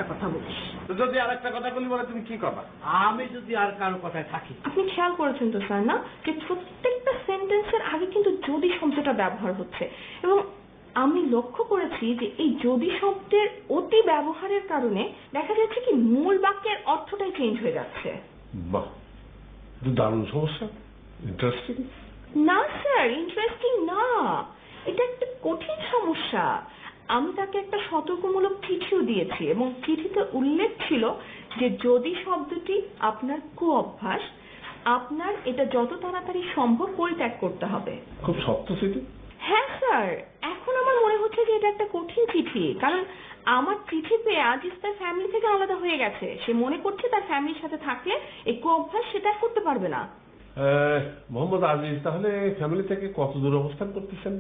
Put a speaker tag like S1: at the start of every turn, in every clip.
S1: কথা বলিস।
S2: তো যদি আর একটা কথা বলি বলে তুমি কি করবা?
S1: আমি যদি আর কারো কথায় থাকি।
S3: আপনি খেয়াল করেছেন তো স্যার না যে প্রত্যেকটা সেন্টেন্সের আগে কিন্তু যদি শব্দটা ব্যবহার হচ্ছে, এবং আমি লক্ষ্য করেছি যে এই যদি শব্দের অতি ব্যবহারের কারণে দেখা যাচ্ছে কি মূল বাক্যের অর্থটাই চেঞ্জ হয়ে যাচ্ছে।
S2: বাহ, দারুণ সমস্যা, ইন্টারেস্টিং।
S3: না স্যার, ইন্টারেস্টিং না, এটা একটা কঠিন সমস্যা। আমি তাকে একটা সতর্কমূলক চিঠিও দিয়েছি এবং চিঠিতে উল্লেখ ছিল যে যদি শব্দটি আপনার কুঅভ্যাস, আপনার এটা যত তাড়াতাড়ি সম্ভব পরিত্যাগ করতে হবে।
S2: খুব শক্ত চিঠি।
S3: হ্যাঁ স্যার, এখন আমার মনে হচ্ছে যে এটা একটা কঠিন চিঠি, কারণ আমার চিঠি পেয়ে আজিজ তার ফ্যামিলি থেকে আলাদা হয়ে গেছে। সে মনে করছে তার ফ্যামিলির সাথে থাকলে এই কুঅভ্যাস সেটা করতে পারবে না।
S2: মোহাম্মদ আজিজ তাহলে ফ্যামিলি থেকে কত দূর অবস্থান করতেছেন?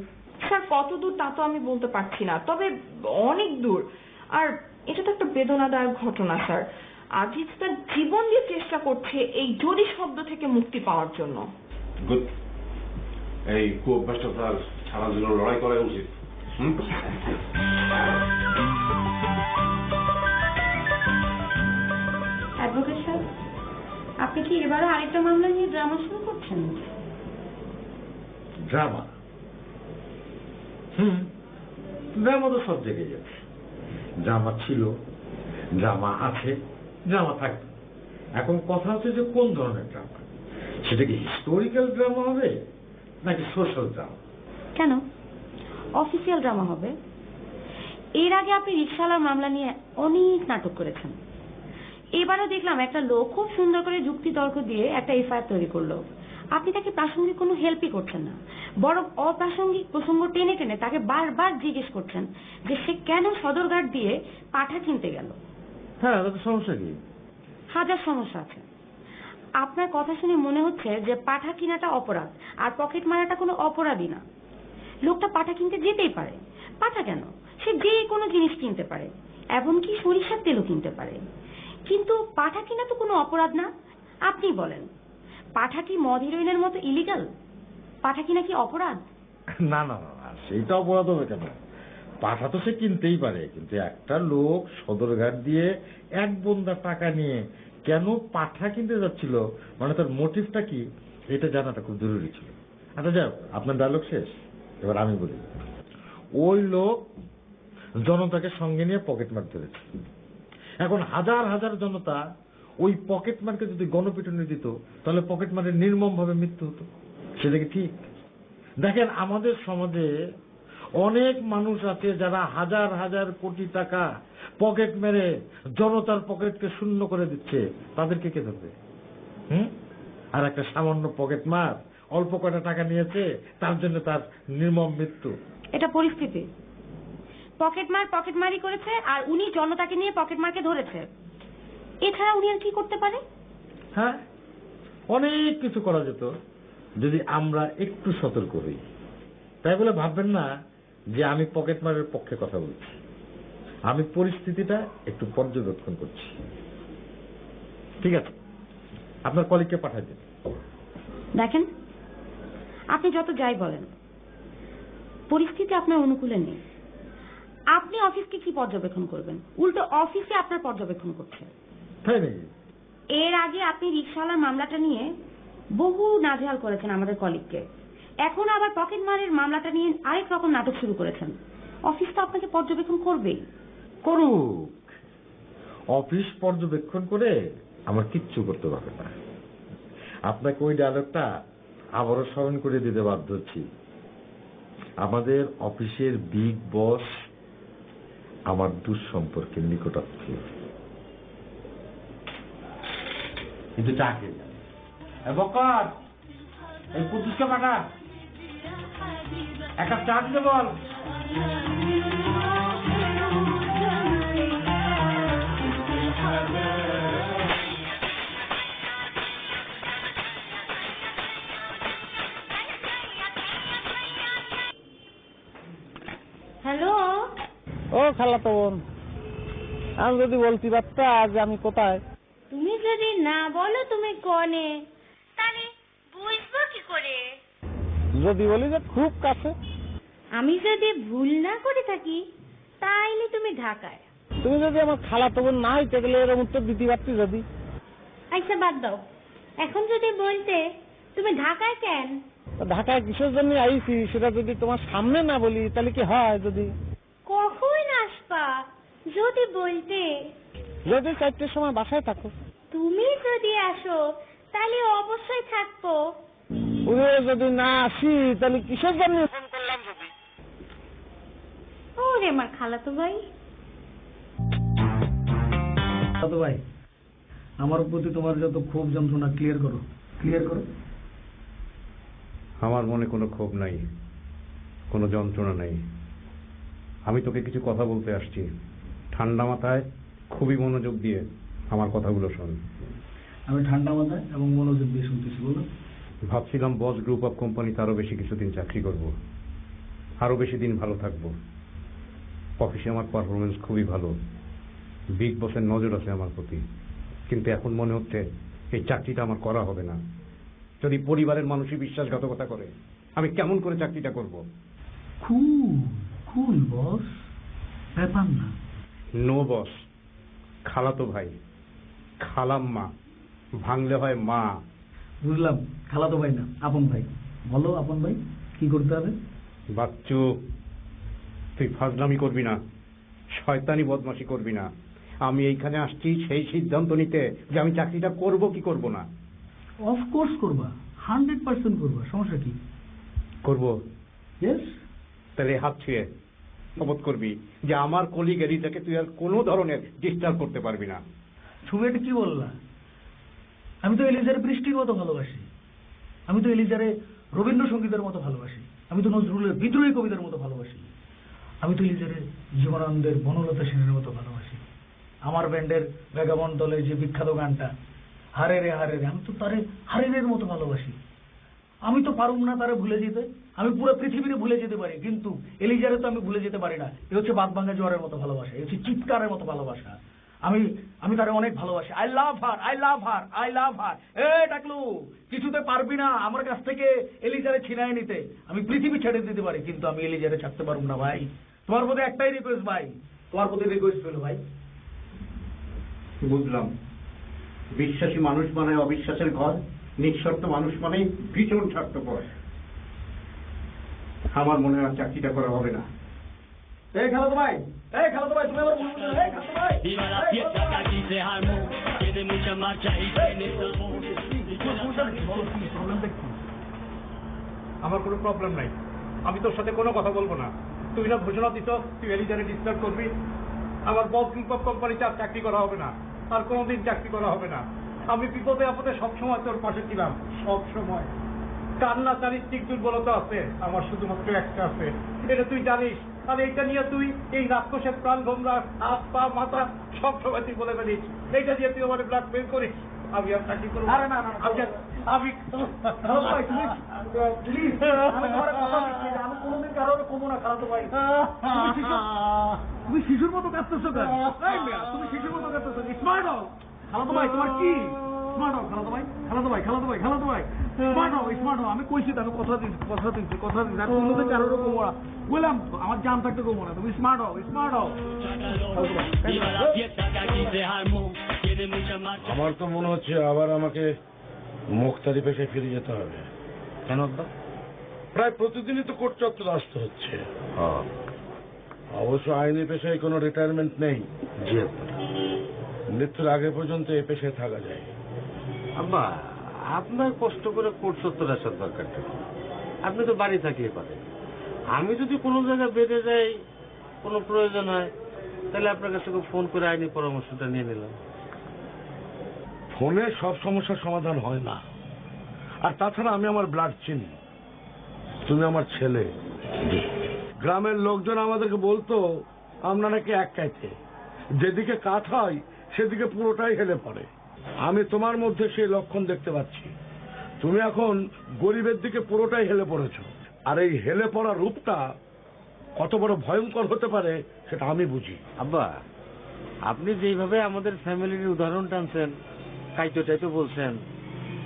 S3: স্যার কত দূর তা তো আমি বলতে পারছি না, তবে অনেক দূর। আর এটা তো একটা বেদনাদায়ক ঘটনা স্যার। আজিজ তার জীবন দিয়ে চেষ্টা করছে এই যদি শব্দ থেকে মুক্তি পাওয়ার জন্য।
S2: গুড, এই কুঅভ্যাসটা তার ছাড়ার জন্য লড়াই করা উচিত।
S4: অ্যাডভোকেট সাহেব, আপনি কি এবারও আরেকটা মামলা নিয়ে ড্রামা শুরু করছেন?
S5: ড্রামা? ড্রামা তো সব জায়গায় যাচ্ছে। ড্রামা ছিল, ড্রামা আছে, ড্রামা থাকবে। এখন কথা হচ্ছে যে কোন ধরনের ড্রামা, সেটা কি হিস্টোরিক্যাল ড্রামা হবে নাকি সোশ্যাল ড্রামা?
S4: কেন, অফিসিয়াল ড্রামা হবে। এর আগে আপনি রিকশাওয়ালার মামলা নিয়ে অনেক নাটক করেছেন। এবারও দেখলাম একটা লোক খুব সুন্দর করে যুক্তি তর্ক দিয়ে একটা এফআইআর তৈরি করলো। আপনি তাকে প্রাসঙ্গিক কোনো হেল্পই করছেন না, বরং অপ্রাসঙ্গিক প্রসঙ্গ টেনে টেনে তাকে বারবার জিজ্ঞেস করছেন যে সে কেন সদরঘাট দিয়ে পাঠা কিনতে গেল।
S5: হ্যাঁ, তাতে সমস্যা কি?
S4: হাজার সমস্যা আছে। আপনার কথা শুনে মনে হচ্ছে যে পাঠা কিনাটা অপরাধ আর পকেট মারাটা কোনো অপরাধই না। লোকটা পাঠা কিনতে যেতেই পারে। পাঠা কেন, সে যে কোনো জিনিস কিনতে পারে, এমনকি সরিষার তেলও কিনতে পারে। কিন্তু পাঠা কিনা তো কোনো অপরাধ না। আপনি বলেন, পাঠা কি মদ হিরোইনের মতো ইলিগাল? পাঠা কিনা কি অপরাধ?
S5: না না না, সেইটা অপরাধ হবে কেন? পাঠা তো সে কিনতেই পারে, কিন্তু একটা লোক সদরঘাট দিয়ে এক বন্দা টাকা নিয়ে কেন পাঠা কিনতে যাচ্ছিল, মানে তার মোটিভটা কি, এটা জানাটা খুব জরুরি ছিল। আচ্ছা যাও, আপনার ডায়লগ শেষ, এবার আমি বলি। ওই লোক জনতাকে সঙ্গে নিয়ে পকেট মার ধরেছে। এখন হাজার হাজার জনতা ওই পকেট মারকে যদি গণপিটুনি দিত, তাহলে পকেট মারের নির্মম ভাবে মৃত্যু হতো। সেটা কি ঠিক? দেখেন, আমাদের সমাজে অনেক মানুষ আছে যারা হাজার হাজার কোটি টাকা পকেট মেরে জনতার পকেটকে শূন্য করে দিচ্ছে। তাদেরকে কে ধরবে? আর একটা সামান্য পকেট মার অল্প কটা টাকা নিয়েছে, তার জন্য তার নির্মম মৃত্যু।
S4: এটা পরিস্থিতি। পকেটমারি করেছে আর উনি জনতাকে নিয়ে পকেটমারকে ধরেছে। এছাড়া উনি আর কি করতে পারে?
S5: হ্যাঁ, অনেক কিছু করা যেত যদি আমরা একটু সতর্ক হই। তাই বলে ভাববেন না যে আমি পকেটমারের পক্ষে কথা বলছি। আমি পরিস্থিতিটা একটু পর্যবেক্ষণ করছি। ঠিক আছে, আপনার কলিগকে পাঠাই দিন।
S4: দেখেন, আপনি যত যাই বলেন, পরিস্থিতি আপনার অনুকূলে নেই। আপনি অফিসকে কি পর্যবেক্ষণ করবেন? উল্টো অফিসে আপনার পর্যবেক্ষণ করছে।
S5: তাই নাকি?
S4: এর আগে আপনি রিকশাওয়ালার মামলাটা নিয়ে বহু নাজেহাল করেছেন আমাদের কলিগকে। এখন আবার পকেটমারের মামলাটা নিয়ে আরেক রকম নাটক শুরু করেছেন। অফিস তো আপনাকে পর্যবেক্ষণ করবেই।
S5: করুক, অফিস পর্যবেক্ষণ করে আমার কিচ্ছু করতে পারবে না। আপনাকে ওই ডায়লগটা আবারও স্মরণ করে দিতে বাধ্য হচ্ছি। আমাদের অফিসের বিগ বস আমার দুঃসম্পর্কের নিকটাত্মীয়। কিন্তু চাকে বকর, এই পুতুষকে পাঠা, একটা চা দিতে বল।
S4: হ্যালো।
S6: ও খালাতো বোন, আমি যদি বলতে পারতা যে আমি কোথায়।
S4: তুমি যদি না বলো তুমি কনে, তাহলে বুঝবো কি করে?
S6: যদি বলি যে খুব কাছে।
S4: আমি যদি ভুল না করে থাকি তাইলে তুমি ঢাকায়।
S6: তুমি যদি আমার খালাতো বোন না হইতে গেলে এরকম উত্তর দিতে পারতি যদি।
S7: আচ্ছা বাদ দাও, এখন যদি বলতে তুমি ঢাকায় কেন?
S6: তা ঢাকায় কিসের জন্য আইছি সেটা যদি তোমার সামনে না বলি তাহলে কি হয়? যদি
S7: কখন আসবা যদি বলতে?
S6: যদি 4টের সময় বাসায় থাকো।
S7: তুমি যদি আসো তাহলে অবশ্যই থাকবো।
S6: ওরে যদি না আসি তাহলে কিসের জন্য ফোন করলাম? যদি
S7: ওরে আমার খালাতো ভাই।
S8: দাদু ভাই, আমার প্রতি তোমার যত ক্ষোভ যন্ত্রণা ক্লিয়ার করো।
S9: আমার মনে কোনো ক্ষোভ নাই, কোনো যন্ত্রণা নাই। আমি তোকে কিছু কথা বলতে আসছি, ঠান্ডা মাথায় খুবই মনোযোগ দিয়ে আমার কথাগুলো শোন।
S8: আমি ঠান্ডা মাথায় এবং মনোযোগ দিয়ে শুনতেছি, বলো।
S9: ভাবছিলাম বস গ্রুপ অফ কোম্পানিতে আরো বেশি কিছুদিন চাকরি করব, আরো বেশি দিন ভালো থাকবো। অফিসে আমার পারফরমেন্স খুবই ভালো, বিগ বসের নজর আছে আমার প্রতি। কিন্তু এখন মনে হচ্ছে এই চাকরিটা আমার করা হবে না। যদি পরিবারের মানুষই বিশ্বাসঘাতকতা করে, আমি কেমন করে চাকরিটা করব?
S8: কুল বস, ব্যাপার না।
S9: নো বস, খালাতো ভাই, খালাম্মা, ভাঙলে হয় মা।
S8: বুঝলাম, খালাতো ভাই না, আপন ভাই। বলো আপন ভাই, কি করতে হবে?
S9: বাচ্চু, তুই ফাজলামি করবি না, শয়তানি বদমাশি করবি না। আমি এইখানে আসছি সেই সিদ্ধান্ত নিতে যে আমি চাকরিটা করব কি করব না।
S8: অফকোর্স করবা, 100% করবা, সমস্যা কি?
S9: করব।
S8: ইয়েস।
S9: তাহলে হাত ছুঁয়ে শপথ করবি যে আমার কলিগ এরিটাকে তুই আর কোনো ধরনের ডিস্টার্ব করতে পারবি না।
S8: তুমি এটা কি বললা? আমি তো এলিজারে বৃষ্টির মতো ভালোবাসি, আমি তো এলিজারে রবীন্দ্রসঙ্গীতের মতো ভালোবাসি, আমি তো নজরুলের বিদ্রোহী কবিতার মতো ভালোবাসি, আমি তো এলিজারে জীবনানন্দের বনলতা সেনের মতো ভালোবাসি। আমার ব্যান্ডের ভ্যাগাবন্ড দলের যে বিখ্যাত গানটা হারে রে, আমি তো তারে হারের মতো ভালোবাসি। আমি তো পারুম না তারে ভুলে যেতে, আমি পুরো পৃথিবীতে ভুলে যেতে পারি, কিন্তু এলিজারে তো আমি ভুলে যেতে পারি না। এ হচ্ছে বাদ ভাঙা জোয়ারের মতো ভালোবাসা, এ হচ্ছে চিৎকারের মতো ভালোবাসা। আমি তারে অনেক ভালোবাসি। আই লাভ হার। এ ডাকলু, কিছুতে পারবি না আমার কাছ থেকে এলিজারে ছিনায় নিতে। আমি পৃথিবী ছেড়ে দিতে পারি, কিন্তু আমি এলিজারে ছাড়তে পারবো না ভাই। তোমার প্রতি একটাই রিকোয়েস্ট ভাই, তোমার প্রতি রিকোয়েস্ট হলো ভাই।
S9: বুঝলাম, বিশ্বাসী মানুষ মানে অবিশ্বাসের ঘর, নিঃশর্ত মানুষ মানে ভীষণ স্বার্থপর। আমার মনে হয় চাকরিটা করা হবে না।
S8: এই খালাতো ভাই, তুমি আবার ভুল বুঝলে। এই খালাতো ভাই,
S9: আমার কোনো প্রবলেম নাই, আমি তোর সাথে কোনো কথা বলবো না। তুই না ঘোষণা দিত তুই এলিজারে ডিস্টার্ব করবি। আমার বস গ্রুপ অফ কোম্পানিতে আর চাকরি করা হবে না, আর কোনোদিন চাকরি করা হবে না। আমি বিপদে আপদে সবসময় তোর পাশে ছিলাম, সবসময়। কান্না চারিত্রিক দুর্বলতা আছে, আমার শুধুমাত্র একটা আছে, এটা তুই জানিস। আর এইটা নিয়ে তুই এই রাক্ষসের প্রাণ ভোমরা হাত পা মাথা সব সময় তুই বলে বেরিয়েছিস। এইটা দিয়ে তুই আমার ব্ল্যাকমেল করিস। আমি আর চাকরি করবো না। আমি
S8: প্লিজ, আমি তোমার কথা দিচ্ছি, আমি কোনোদিন কারোর কমো না। খালাতো ভাই, তুমি শিশুর মতো কাঁদতেছো কেন? তুমি শিশুর মতো কাঁদতেছো। স্মার্ট হও খালাতো ভাই, তোমার কি স্মার্ট হও খালাতো ভাই। স্মার্ট হও, আমি কইছি তো, আমি কথা দিচ্ছি। আর কোনোদিন কারোর কমো না, বললাম তো, আমার জান থাকতে কমো না। তুমি স্মার্ট হও।
S5: আমার তো মনে হচ্ছে আবার আমাকে মুখতারি পেশায় ফিরে যেতে হবে।
S2: কেন?
S5: প্রায় প্রতিদিনই তো কোর্ট চত্বরে আসতে হচ্ছে। অবশ্য আইনি পেশায় কোনো রিটায়ারমেন্ট নেই, মৃত্যুর আগে পর্যন্ত এই পেশায় থাকা যায়।
S2: আব্বা, আপনার কষ্ট করে কোর্ট চত্বর আসার দরকার নেই, আপনি তো বাড়ি থাকলে পারেন। আমি যদি কোনো জায়গায় বেড়ে যাই, কোনো প্রয়োজন হয়, তাহলে আপনার কাছ থেকে ফোন করে আইনি পরামর্শটা নিয়ে নিলাম।
S5: ফোনে সব সমস্যার সমাধান হয় না, আর তাছাড়া আমি আমার ব্লাড চিনি, তুমি আমার ছেলে। গ্রামের লোকজন আমাদেরকে বলতো আমরা নাকি এক কাইতে, যেদিকে কাঠ হয় সেদিকে পুরোটাই হেলে পড়ে। আমি তোমার মধ্যে সেই লক্ষণ দেখতে পাচ্ছি। তুমি এখন গরিবের দিকে পুরোটাই হেলে পড়েছ, আর এই হেলে পড়া রূপটা কত বড় ভয়ঙ্কর হতে পারে সেটা আমি বুঝি।
S2: আব্বা, আপনি যেইভাবে আমাদের ফ্যামিলির উদাহরণ টানছেন, কাইতো বলছেন,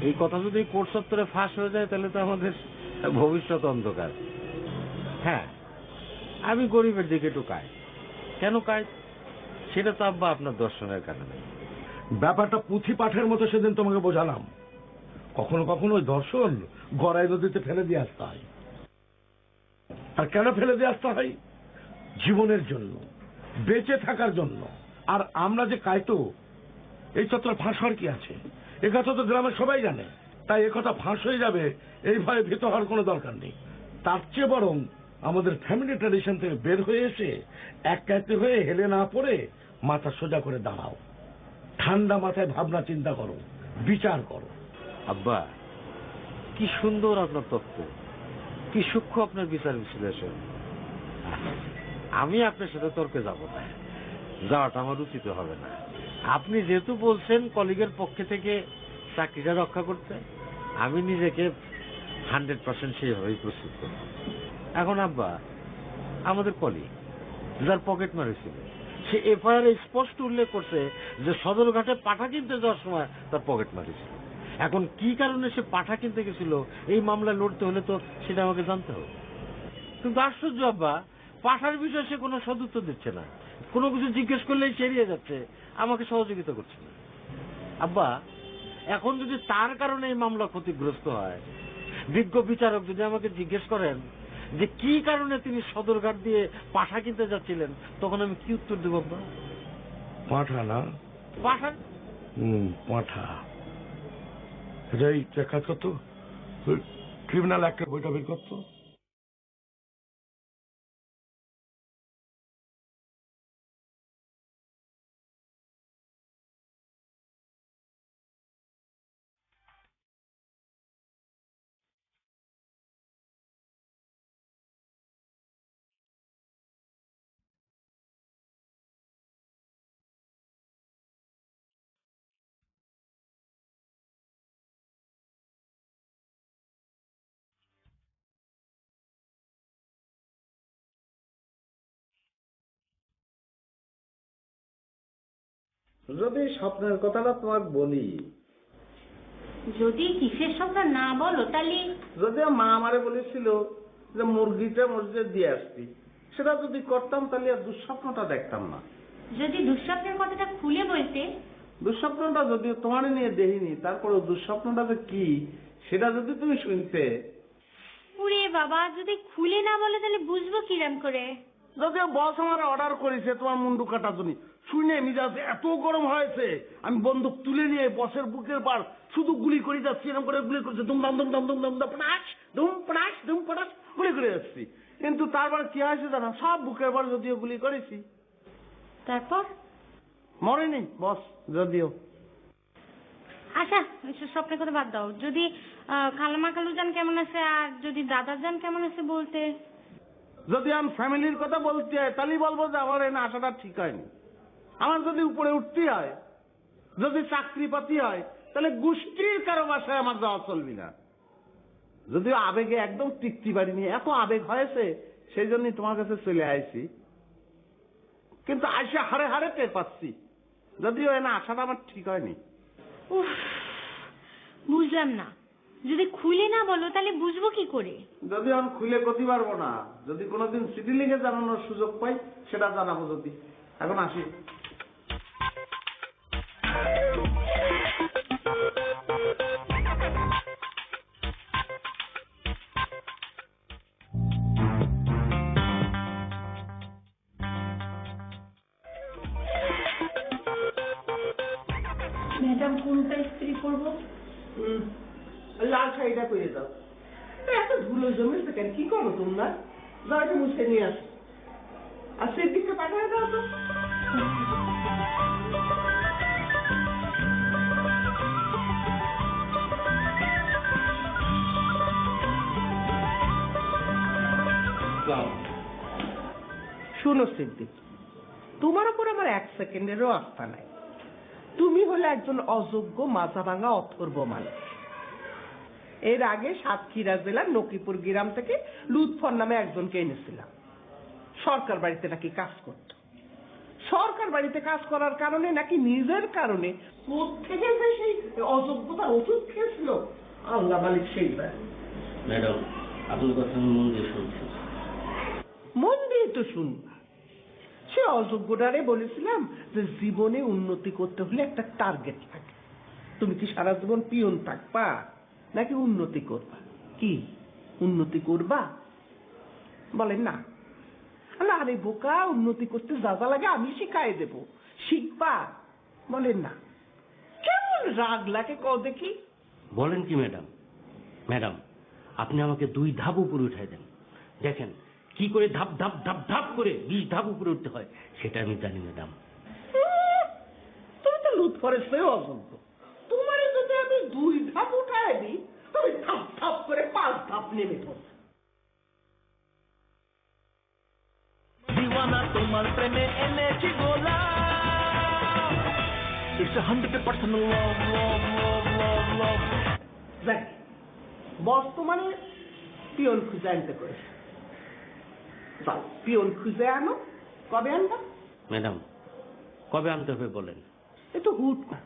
S2: এই কথা যদি কোর্ট চত্বরে ফাঁস হয়ে যায় তাহলে তো আমাদের ভবিষ্যৎ অন্ধকার। হ্যাঁ, আমি গরিবের দিকে একটু কাই। কেন কাই সেটা তো আব্বা আপনার দর্শনের কারণে।
S9: ব্যাপারটা পুঁথি পাঠের মতো সেদিন তোমাকে বোঝালাম। কখনো কখনো ওই দর্শন গড়াই নদীতে ফেলে দিয়ে আসতে হয়। আর কেন ফেলে দিয়ে আসতে হয়? জীবনের জন্য, বেঁচে থাকার জন্য। আর আমরা যে কায়তো, এই চত্বর ফাঁস হওয়ার কি আছে? এ কথা তো গ্রামের সবাই জানে। তাই এ কথা ফাঁস হয়ে যাবে এই ভয়ে ভীত হওয়ার কোনো দরকার নেই। তার চেয়ে বরং আমাদের ফ্যামিলি ট্র্যাডিশন থেকে বের হয়ে এসে এক কায়তে হয়ে হেলে না পড়ে মাথা সোজা করে দাঁড়াও, ঠান্ডা মাথায় ভাবনা চিন্তা করো, বিচার করো।
S2: আব্বা, কি সুন্দর আপনার তত্ত্ব, কি সূক্ষ্ম আপনার বিচার বিশ্লেষণ। আমি আপনার সাথে তর্কে যাব না, যাওয়াটা আমার উচিত হবে না। আপনি যেহেতু বলছেন কলিগের পক্ষে থেকে চাকরিটা রক্ষা করতে, আমি নিজেকে 100% সেইভাবেই প্রস্তুত করব। এখন আব্বা, আমাদের কলিগ যার পকেট মারেছিল, সে এফআইআর স্পষ্ট উল্লেখ করছে যে সদরঘাটে পাঠা কিনতে যাওয়ার সময় তার পকেট মারেছিল। এখন কি কারণে সে পাঠা কিনতে গেছিল এই মামলা লড়তে হলে তো সেটা আমাকে জানতে হবে। কিন্তু আশ্চর্য আব্বা, পাঠার বিষয়ে সে কোনো সদুত্তর দিচ্ছে না, কোনো কিছু জিজ্ঞেস করলেই চেরিয়ে যাচ্ছে, আমাকে সহযোগিতা করছে না। আব্বা, এখন যদি তার কারণে এই মামলা ক্ষতিগ্রস্ত হয়, বিজ্ঞ বিচারক যদি আমাকে জিজ্ঞেস করেন যে কি কারণে তিনি সদরঘাট দিয়ে পাঠা কিনতে যাচ্ছিলেন, তখন আমি কি উত্তর দেব আব্বা?
S9: পাঠা না?
S2: পাঠা?
S9: পাঠা। এই কাজ করতো, ক্রিমিনাল অ্যাক্টের বইটা বের করতো।
S6: যদি স্বপ্নের কথাটা তোমার বলি,
S7: যদি কিসের স্বপ্ন না বলো তাহলে
S6: যদিও মা আমারে বলেছিল যে মুরগিটা মসজিদে দিয়ে আসবি, সেটা যদি করতাম তাহলে আর দুঃস্বপ্নটা দেখতাম না।
S7: যদি দুঃস্বপ্নের কথাটা খুলে বলতে।
S6: দুঃস্বপ্নটা যদিও তোমার নিয়ে দেখিনি, তারপরেও দুঃস্বপ্নটা যে কি সেটা যদি তুমি শুনতে।
S7: ওরে বাবা, যদি খুলে না বলে তাহলে বুঝবো কিরম করে?
S6: যদিও বস আমার অর্ডার করেছে তোমার মুন্ডু কাটার জন্য, শুনে মিজাজ এত গরম হয়েছে আমি বন্দুক তুলে নিয়ে বসের বুকের পার শুধু গুলি করে যাচ্ছি, এরকম করে গুলি করছে, দুমদাম দুমদাম দুমদাম পটাশ ধুম পটাশ ধুম পটাশ গুলি করে যাচ্ছি। কিন্তু তারপর কি হয়েছে জানো? সব বুকের পার যদিও গুলি করেছি,
S7: তারপর
S6: মরেনি বস যদিও।
S7: আচ্ছা, স্বপ্নের কথা বাদ দাও। যদি খালামা খালু যান কেমন আছে, আর যদি দাদা যান কেমন আছে বলতে।
S6: যদি আমি ফ্যামিলির কথা বলতে হয় তাহলে বলবো যে আমার এখানে আসাটা ঠিক হয়নি। আমার যদি উপরে উঠতে হয়, যদি চাকরি পাতি হয়, তাহলে গোষ্ঠীর কারো বাসায় আমার যাওয়া চলবি না। যদিও আবেগে একদম টিকতে পারিনি, এত আবেগ হয়েছে সেই জন্যই তোমার কাছে চলে আসছি। কিন্তু আসে হারে হারে টের পাচ্ছি, যদিও এখানে আসাটা আমার ঠিক হয়নি।
S7: উফ, বুঝলাম না। যদি খুলে না বলো তাহলে বুঝবো কি করে?
S6: যদি আমি খুলে করতে পারবো না, যদি কোনোদিন চিঠি লিখে জানানোর সুযোগ পাই সেটা জানাবো। যদি এখন আসি।
S3: ম্যাডাম কোনটা ইস্ত্রি করবো?
S6: লাল শাড়িটা করে দাও। এত ধুলো জমেছে কেন? কি করো তোমরা? যাও এটা মুছে নিয়ে আসো, আর সেই দিকে পাঠায় দাও তো।
S10: শুনো সিদ্দিক, তোমার উপর আমার 1 সেকেন্ডেরও আস্থা নাই। তুমি হলে একজন অযোগ্য মাথা ভাঙা অথর্ব মানুষ। এর আগে সাতক্ষীরা জেলার নকিপুর গ্রাম থেকে লুৎফর নামে একজনকে এনেছিলাম। সরকার বাড়িতে নাকি কাজ করত। সরকার বাড়িতে কাজ করার কারণে নাকি নিজের কারণে কোত্থেকে যে সেই অযোগ্যতার ওষুধ খেয়েছিল আল্লাহ মালিক সেই বাড়ি।
S2: ম্যাডাম, আপনার কথা আমি মন দিয়ে শুনছি।
S10: মন দিয়ে তো শুনবা। সে অযোগ্যটারে বলেছিলাম যে জীবনে উন্নতি করতে হলে একটা টার্গেট থাকে। তুমি কি সারা জীবন পিয়ন থাকবা নাকি উন্নতি করবা? কি উন্নতি করবা? বলেন না। আরে বোকা, উন্নতি করতে যা যা লাগে আমি শিখাই দেব, শিখবা। বলেন না। কেমন রাগ লাগে ক দেখি।
S2: বলেন কি ম্যাডাম? ম্যাডাম, আপনি আমাকে 2 ধাপ উপরে উঠাই দেন। দেখেন কি করে ধাপ ধাপ ধাপ ধাপ করে 20 ধাপ উপরে উঠতে হয় সেটা আমি জানি ম্যাডাম।
S10: তুমি তো লুট করেছে অযোগ্য। তোমার যদি আমি 2 ধাপ উঠাই দিই, তুমি ধাপ ধাপ করে 5 ধাপ নেমে পড়ো।
S11: দিওয়ানা তোমার প্রেমে এনেছি গোলা, ইটস 100% লাভ লাভ লাভ লাভ লাভ।
S10: দেখ, বর্তমানে পিয়ন খুঁজে আনতে করেছে। যাও, পিয়ন খুঁজে আনো। কবে আনবা?
S2: ম্যাডাম, কবে আনতে হবে বলেন।
S10: এ তো হুট না।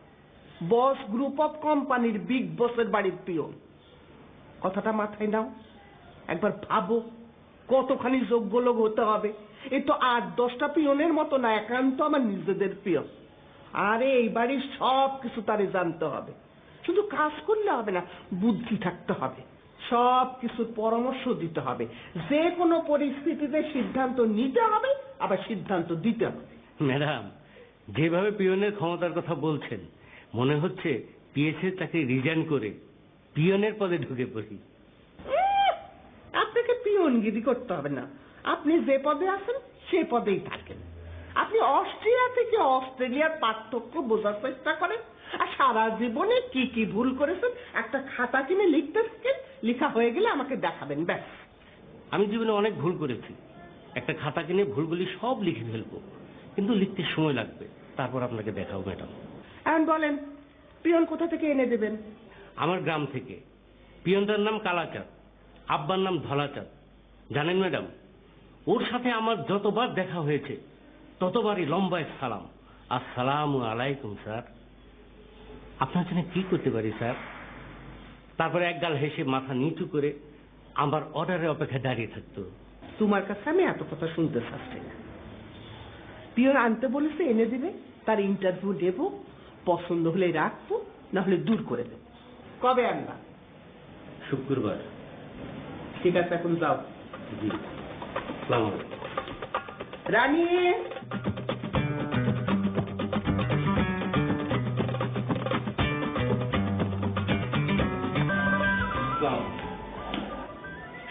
S10: বস গ্রুপ অফ কোম্পানির বিগ বসের বাড়ির পিয়ন। কথাটা মাথায় নাও, একবার ভাবো কতখানি যোগ্য লোক হতে হবে। এ তো 8-10টা পিয়নের মতো না, একান্ত আমার নিজেদের পিয়ন। আরে এই বাড়ির সব কিছু তারে জানতে হবে। শুধু কাজ করলে হবে না, বুদ্ধি থাকতে হবে, সব কিছুর পরামর্শ দিতে হবে, যে কোনো পরিস্থিতিতে সিদ্ধান্ত নিতে হবে, আবার সিদ্ধান্ত দিতে হবে।
S2: ম্যাডাম, যেভাবে পিয়নের ক্ষমতার কথা বলছেন মনে হচ্ছে পিএসের চাকরি রিজাইন করে পিয়নের পদে ঢুকে পড়ি।
S10: আপনাকে পিয়নগিরি করতে হবে না, আপনি যে পদে আছেন সে পদেই থাকেন। আপনি অস্ট্রিয়া থেকে অস্ট্রেলিয়ার পার্থক্য বোঝার চেষ্টা করেন, আর সারা জীবনে কি কি ভুল করেছেন একটা খাতা কিনে লিখতে থাকেন। লেখা হয়ে গেলে আমাকে দেখাবেন, ব্যাস।
S2: আমি জীবনে অনেক ভুল করেছি, একটা খাতা কিনে ভুলগুলি সব লিখে ফেলবো, কিন্তু লিখতে সময় লাগবে, তারপর আপনাকে দেখাবো ম্যাডাম।
S10: এখন বলেন, পিয়ন কোথা থেকে এনে দেবেন?
S2: আমার গ্রাম থেকে। পিয়নটার নাম কালাচাঁদ, আব্বার নাম ধলাচাঁদ। জানেন ম্যাডাম, ওর সাথে আমার যতবার দেখা হয়েছে ততবারই লম্বায় সালাম, আসসালামু আলাইকুম স্যার, আপনার জন্য কি করতে পারি স্যার। তারপরে একগাল হেসে মাথা নিচু করে আমার অর্ডারের অপেক্ষায় দাঁড়িয়ে থাকতো।
S10: তোমার কাছে আমি এত কথা শুনতে চাচ্ছি না। পিয়ন আনতে বলেছে, এনে দিবে, তার ইন্টারভিউ দেব, পছন্দ হলে রাখবো, না হলে দূর করে দেব। কবে আনবা?
S2: শুক্রবার।
S10: ঠিক আছে, এখন যাও।
S2: জি, আসসালামু আলাইকুম।
S10: রানী,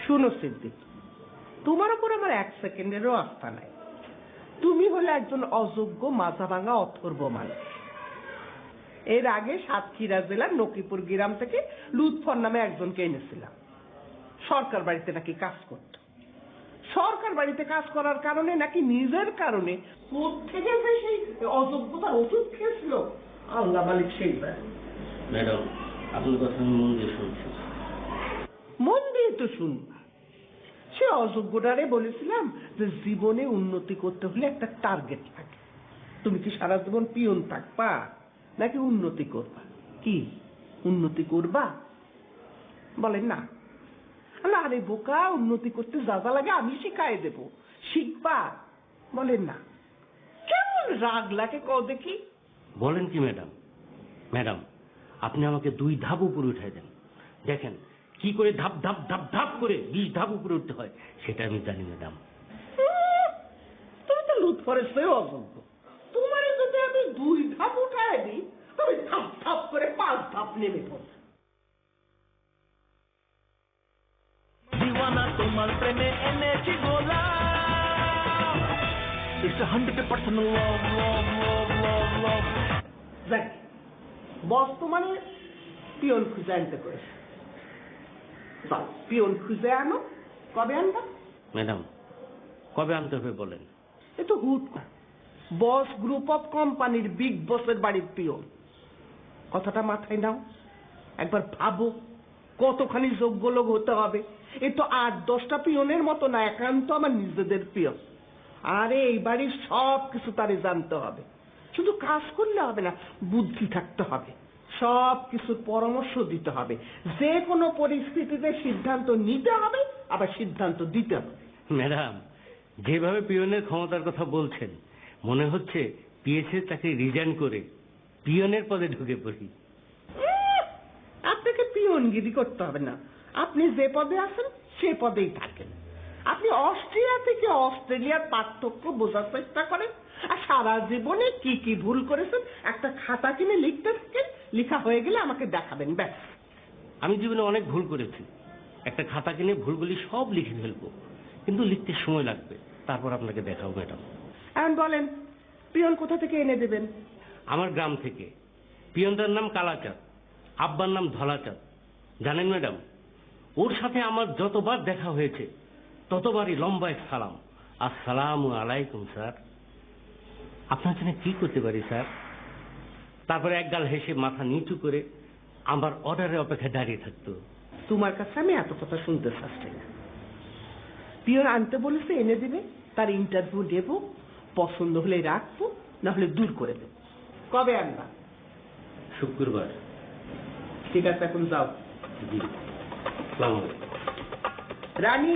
S10: শুনো সিদ্দিক, তোমার উপর আমার 1 সেকেন্ডেরও আস্থা নাই। তুমি হলে একজন অযোগ্য মাজা ভাঙা অথর্ব মানুষ। এর আগে সাতক্ষীরা জেলার নকিপুর গ্রাম থেকে লুৎফর নামে একজনকে এনেছিলাম। সরকার বাড়িতে নাকি কাজ করত। সরকার বাড়িতে কাজ করার কারণে নাকি নিজের কারণে কোত্থেকে যে সেই অযোগ্যতার ওষুধ খেয়েছিল আল্লাহ মালিক সেই ব্যাপার।
S2: ম্যাডাম, আপনার কথা আমি মন দিয়ে শুনছি।
S10: মন দিয়ে তো শুনবা। সে অযোগ্যটারে বলেছিলাম যে জীবনে উন্নতি করতে হলে একটা টার্গেট থাকে। তুমি কি সারা জীবন পিয়ন থাকবা নাকি উন্নতি করবা? কি উন্নতি করবা? বলেন না। আরে বোকা, উন্নতি করতে যা যা লাগে আমি শিখাই দেব, শিখবা। বলেন না। কেমন রাগ লাগে ক দেখি।
S2: বলেন কি ম্যাডাম? ম্যাডাম, আপনি আমাকে 2 ধাপ উপরে উঠাই দেন। দেখেন কি করে ধাপ ধাপ ধাপ ধাপ করে 20 ধাপ উপরে উঠতে হয় সেটা আমি জানি ম্যাডাম।
S10: তুমি তো লুট করেছে অযোগ্য। তোমার যদি আমি 2 ধাপ উঠাই দিই, তুমি ধাপ ধাপ করে 5 ধাপ নেমে পড়ো।
S11: দিওয়ানা তোমার প্রেমে এনেছি গোলা, ইটস 100% লাভ লাভ লাভ লাভ লাভ।
S10: দেখ, বর্তমানে পিয়ন খুঁজে আনতে করেছে। যাও, পিয়ন খুঁজে আনো। কবে আনবা?
S2: ম্যাডাম, কবে আনতে হবে বলেন।
S10: এ তো হুট না। বস গ্রুপ অফ কোম্পানির বিগ বসের বাড়ির পিয়ন। কথাটা মাথায় নাও, একবার ভাবো কতখানি যোগ্য লোক হতে হবে। এ তো 8-10টা পিয়নের মতো না, একান্ত আমার নিজেদের পিয়ন। আরে এই বাড়ির সব কিছু তারে জানতে হবে, শুধু কাজ করলে হবে না, বুদ্ধি থাকতে হবে, সব কিছুর পরামর্শ দিতে হবে, যে কোনো পরিস্থিতিতে সিদ্ধান্ত নিতে হবে, আবার সিদ্ধান্ত দিতে হবে।
S2: ম্যাডাম, যেভাবে পিয়নের ক্ষমতার কথা বলছেন মনে হচ্ছে পিএসের চাকরি রিজাইন করে পিয়নের পদে ঢুকে পড়ি।
S10: আপনাকে পিয়নগিরি করতে হবে না, আপনি যে পদে আছেন সে পদেই থাকেন। আপনি অস্ট্রিয়া থেকে অস্ট্রেলিয়ার পার্থক্য বোঝার চেষ্টা করেন, আর সারা জীবনে কি কি ভুল করেছেন একটা খাতা কিনে লিখতে থাকেন, লেখা হয়ে গেলে আমাকে দেখাবেন, ব্যাস।
S2: আমি জীবনে অনেক ভুল করেছি, একটা খাতা কিনে ভুলগুলি সব লিখে ফেলবো, কিন্তু লিখতে সময় লাগবে, তারপর আপনাকে দেখাবো ম্যাডাম।
S10: এখন বলেন পিয়ন কোথা থেকে এনে দেবেন?
S2: আমার গ্রাম থেকে। পিয়নটার নাম কালাচাঁদ, আব্বার নাম ধলাচাঁদ। জানেন ম্যাডাম, ওর সাথে আমার যতবার দেখা হয়েছে ততবারই লম্বা এক সালাম, আসসালামু আলাইকুম স্যার, আপনার জন্য কি করতে পারি স্যার? তারপরে একগাল হেসে মাথা নিচু করে আমার অর্ডারের অপেক্ষায় দাঁড়িয়ে থাকতো।
S10: তোমার কাছে আমি এত কথা শুনতে চাচ্ছি না। পিয়ন আনতে বলেছে, এনে দিবে, তার ইন্টারভিউ দেব, পছন্দ হলে রাখবো, না হলে দূর করে দেবো। কবে আনবা?
S2: শুক্রবার।
S10: ঠিক আছে, এখন যাও।
S2: জি, আসসালামু আলাইকুম।
S10: রানী